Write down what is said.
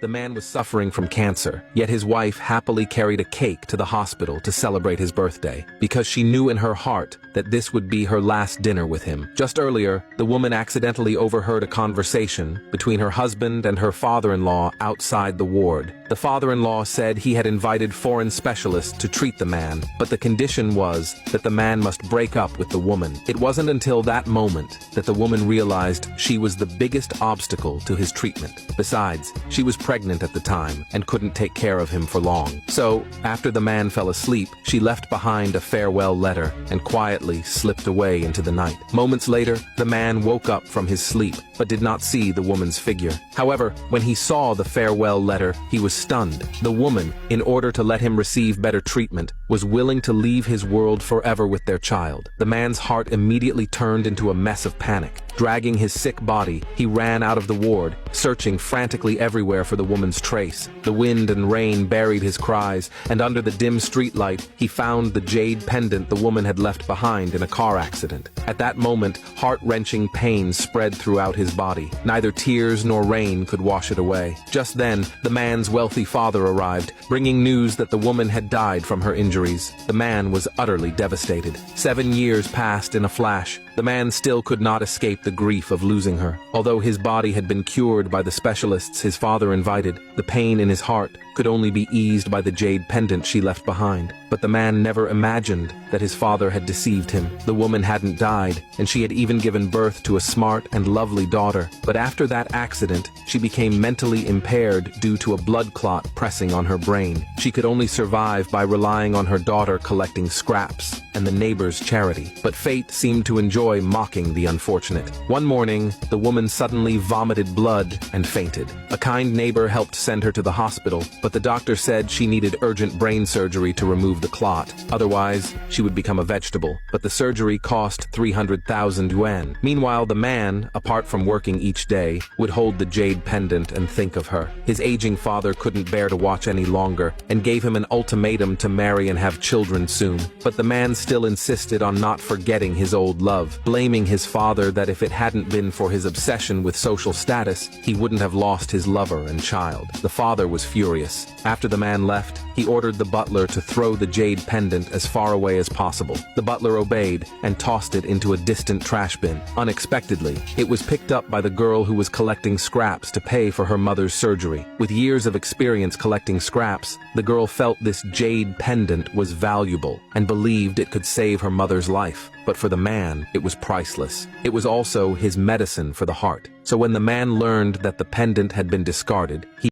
The man was suffering from cancer, yet his wife happily carried a cake to the hospital to celebrate his birthday, because she knew in her heart that this would be her last dinner with him. Just earlier, the woman accidentally overheard a conversation between her husband and her father-in-law outside the ward. The father-in-law said he had invited foreign specialists to treat the man, but the condition was that the man must break up with the woman. It wasn't until that moment that the woman realized she was the biggest obstacle to his treatment. Besides, she was pregnant at the time and couldn't take care of him for long. So, after the man fell asleep, she left behind a farewell letter and quietly slipped away into the night. Moments later, the man woke up from his sleep, but did not see the woman's figure. However, when he saw the farewell letter, he was stunned. The woman, in order to let him receive better treatment, was willing to leave his world forever with their child. The man's heart immediately turned into a mess of panic. Dragging his sick body, he ran out of the ward, searching frantically everywhere for the woman's trace. The wind and rain buried his cries, and under the dim streetlight, he found the jade pendant the woman had left behind in a car accident. At that moment, heart-wrenching pain spread throughout his body. Neither tears nor rain could wash it away. Just then, the man's wealthy father arrived, bringing news that the woman had died from her injuries. The man was utterly devastated. 7 years passed in a flash. The man still could not escape the grief of losing her. Although his body had been cured by the specialists his father invited, the pain in his heart could only be eased by the jade pendant she left behind. But the man never imagined that his father had deceived him. The woman hadn't died, and she had even given birth to a smart and lovely daughter. But after that accident, she became mentally impaired due to a blood clot pressing on her brain. She could only survive by relying on her daughter collecting scraps and the neighbor's charity. But fate seemed to enjoy mocking the unfortunate. One morning, the woman suddenly vomited blood and fainted. A kind neighbor helped send her to the hospital, but the doctor said she needed urgent brain surgery to remove the clot. Otherwise, she would become a vegetable. But the surgery cost 300,000 yuan. Meanwhile, the man, apart from working each day, would hold the jade pendant and think of her. His aging father couldn't bear to watch any longer and gave him an ultimatum to marry and have children soon. But the man still insisted on not forgetting his old love, blaming his father that if it hadn't been for his obsession with social status, he wouldn't have lost his lover and child. The father was furious. After the man left, he ordered the butler to throw the jade pendant as far away as possible. The butler obeyed and tossed it into a distant trash bin. Unexpectedly, it was picked up by the girl who was collecting scraps to pay for her mother's surgery. With years of experience collecting scraps, the girl felt this jade pendant was valuable and believed it could save her mother's life. But for the man, it was priceless. It was also his medicine for the heart. So when the man learned that the pendant had been discarded, he